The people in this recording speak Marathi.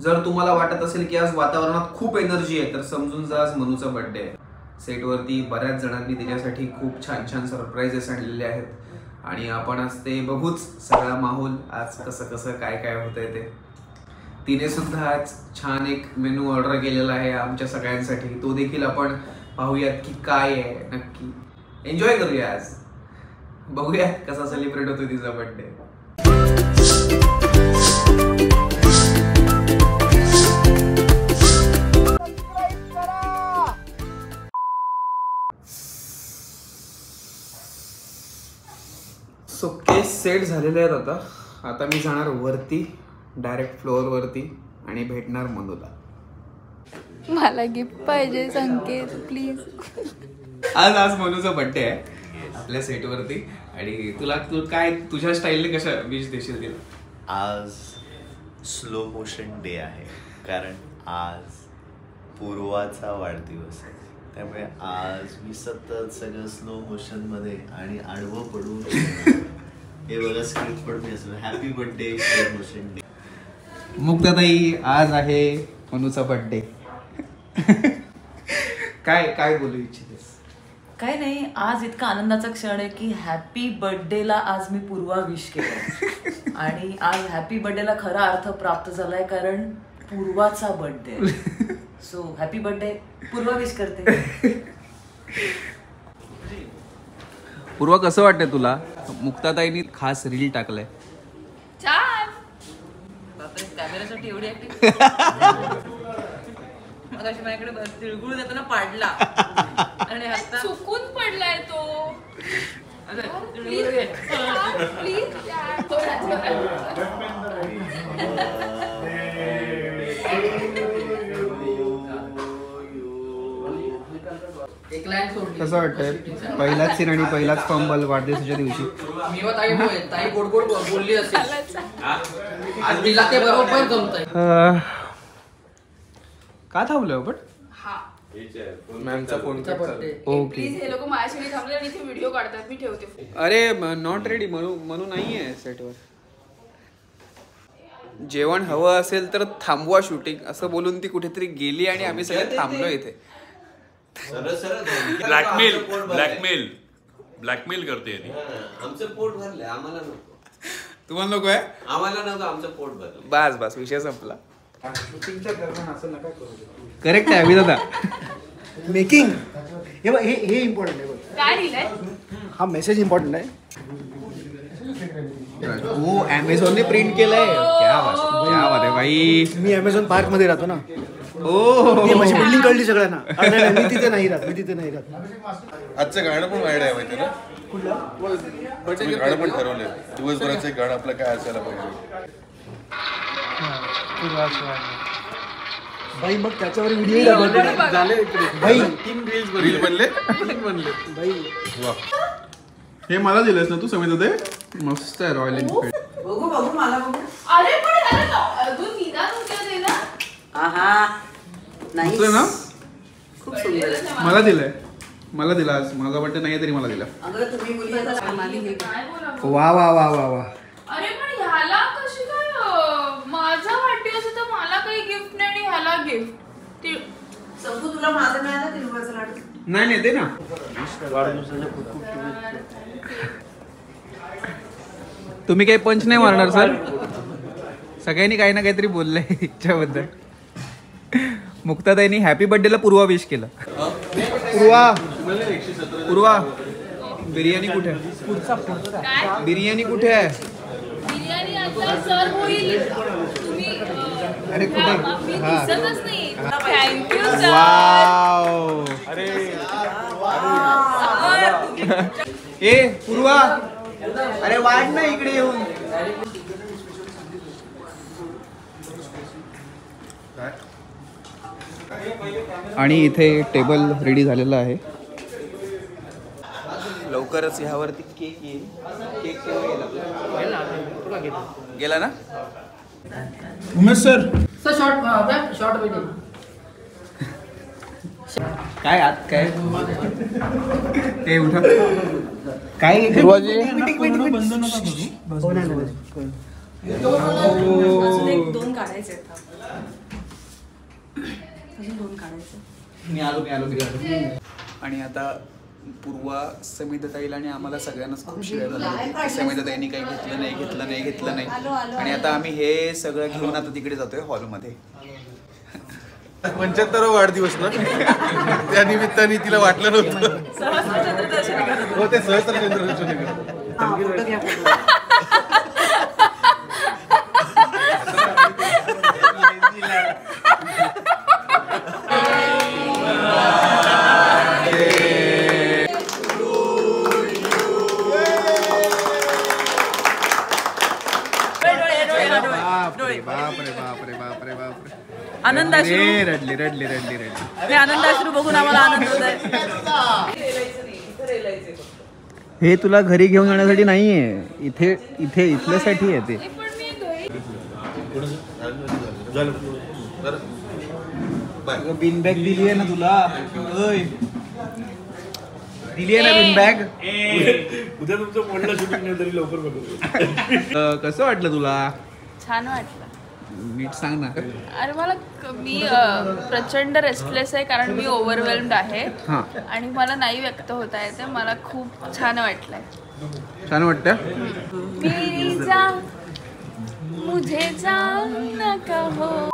जर तुम्हाला वाटत असेल की आज वातावरणात खूप एनर्जी आहे तर समजून जा, आज मनूचा बर्थडे आहे. सेटवरती बऱ्याच जणांनी तिच्यासाठी खूप छान छान सरप्राईजेस आणलेले आहेत आणि आपण आज ते बघूच सगळा माहोल आज कसं कसं काय काय होतंय ते. तिने सुद्धा आज छान एक मेनू ऑर्डर केलेला आहे आमच्या सगळ्यांसाठी, तो देखील आपण पाहूयात की काय आहे नक्की. एन्जॉय करूया आज, बघूयात कसा सेलिब्रेट होतोय तिचा बर्थडे. सो केस सेट झालेले आहेत. आता मी जाणार वरती, डायरेक्ट फ्लोअर वरती आणि भेटणार मनूला. मला गिफ्ट पाहिजे संकेत प्लीज. आज मनूचा बर्थडे आहे आपल्या सेटवरती आणि तू काय तुझ्या स्टाईलने कशा विश देशील तिला? आज स्लो मोशन डे आहे कारण आज पूर्वाचा वाढदिवस आहे, त्यामुळे आज मी सतत सगळं स्लो मोशन मध्ये आणि आडवं पडून हे बघा स्क्रिप्ट पडते असं happy birthday slow motion day. मुक्ताताई, आज आहे मनूचा बर्थडे. काय काय बोलू इच्छितेस? काय नाही, आज इतका आनंदाचा क्षण आहे की हॅपी बर्थडेला आज मी पूर्वा विश केलं आणि आज हॅपी बर्थडेला खरा अर्थ प्राप्त झालाय कारण पूर्वाचा बर्थडे. सो हॅपी बर्थडे पूर्वा विश करते. पूर्वा, कसं वाटतंय तुला? मुक्ताताईंनी खास रील टाकलाय. छान. कॅमेऱ्यासाठी एवढी ऍक्टिंग मग अशी माझ्याकडे तिळगुळ देताना पाडला आणि आता चुकून पडलाय तो. कसं वाटतंय? पहिलाच सीन आणि पहिलाच फंबल वाढदिवसाच्या दिवशी. ताई गोड गोड बोलली असेल आज तिला ते बरोबर जमतंय. का थांबलोय आपण? मॅमचा फोन ओके. प्लीज हे लोक माझ्याशी थांबले आणि इथे व्हिडिओ काढतात, मी ठेवते. अरे नॉट रेडी म्हणून नाहीये सेटवर. जेवण हवं असेल तर थांबवा शूटिंग असं बोलून ती कुठेतरी गेली आणि आम्ही सगळे थांबलो इथे. ब्लॅकमेल करते. आमचं पोट भरलंय, आम्हाला नको. तुम्हाला नको आहे? आम्हाला नको, आमचं पोट भरलं. बस विषय संपला. करेक्ट आहे दादा. मेकिंग हे इम्पॉर्टंट आहे. काय लिहिलंय? हा मेसेज इम्पॉर्टंट आहे. हो, अमेझॉन ने प्रिंट केलंय. क्या बात आहे भाई. मी अमेझॉन पार्क मध्ये राहतो ना. ओ, माझी बिल्डिंग कळली सगळ्यांना. मी तिथे नाही राहत. आजचं गाणं पण वाईट आहे माहिती ना. गाणं पण ठरवलंय दिवसभराचं एक गाणं आपलं काय असायला पाहिजे. भाई मग त्याच्यावर व्हिडिओ झाले भाई. 3 रील बनले भाई. वा, हे मला दिलंस ना तू समित? ते मस्त आहे. Royal Enfield. बघू मला बघू. अरे पण अजून निदान होतं ते ना. नाही ना, खूप सुंदर. मला दिला आज. माझा बर्थडे नाही तरी मला दिला. अगं तुम्ही मुली आता काय बोला? वा वा वा वा वा. अरे पण ह्याला कशी काय माझा वाढदिवस तर मला काही गिफ्ट नाही आणि ह्याला गिफ्ट. संपू तुला माझं मिळालं तिळगुळाचं लाडू? नाही ते ना. तुम्ही काही पंच नाही मारणार सर? सगळ्यांनी काही ना काहीतरी बोललंय हिच्याबद्दल. मुक्ताताईंनी हॅपी बर्थडेला पूर्वा विश केलं. पूर्वा बिर्याणी कुठे आहे? बिर्याणी कुठे आहे? बिर्याणी आता सर्व होईल. तुम्ही अरे कुठे? दिसतच नाही. Thank you sir. वाव. ए पूर्वा, अरे वाट ना इकडे येऊन. आणि इथे टेबल रेडी झालेला आहे. लवकरच ह्यावरती केक येईल. केक गेला ना उमेश सर. शॉर्ट व्हिडिओ काय आत काय ते उठा काय अजून एक 2 काढायचे आहेत. अजून 2 काढायचे. मी आलो. आणि आता पूर्वा समिधताईला आणि आम्हाला सगळ्यांनाच खूप शिवाय झाला. समिधताईंनी काही घेतलं नाही. आणि आता आम्ही हे सगळं घेऊन आता तिकडे जातोय हॉलमध्ये. 75वा वाढदिवस ना त्या निमित्ताने तिला वाटलं नव्हतं. हो ते सहस्त्रचंद्रदर्शनी आनंदाश्रू रडली हे आनंदाश्रू बघून आम्हाला आनंद होत आहे. हे तुला घरी घेऊन जाण्यासाठी नाहीये, इथल्यासाठी आहे ते. पण मी घरी बिन बॅग दिली आहे ना तुला, दिली आहे ना बिन बॅग. उद्या तुमचं मोडलं शूटिंग नाही तरी लवकर बघू. कसं वाटलं तुला? छान वाटलं. नीट सांग ना. अरे मला मी प्रचंड रेस्टलेस आहे कारण मी ओव्हरवेल्म्ड आहे हा. आणि मला नाही व्यक्त होता येते. मला खूप छान वाटलंय. छान वाटतं. मेरी जान मुझे जान न कहो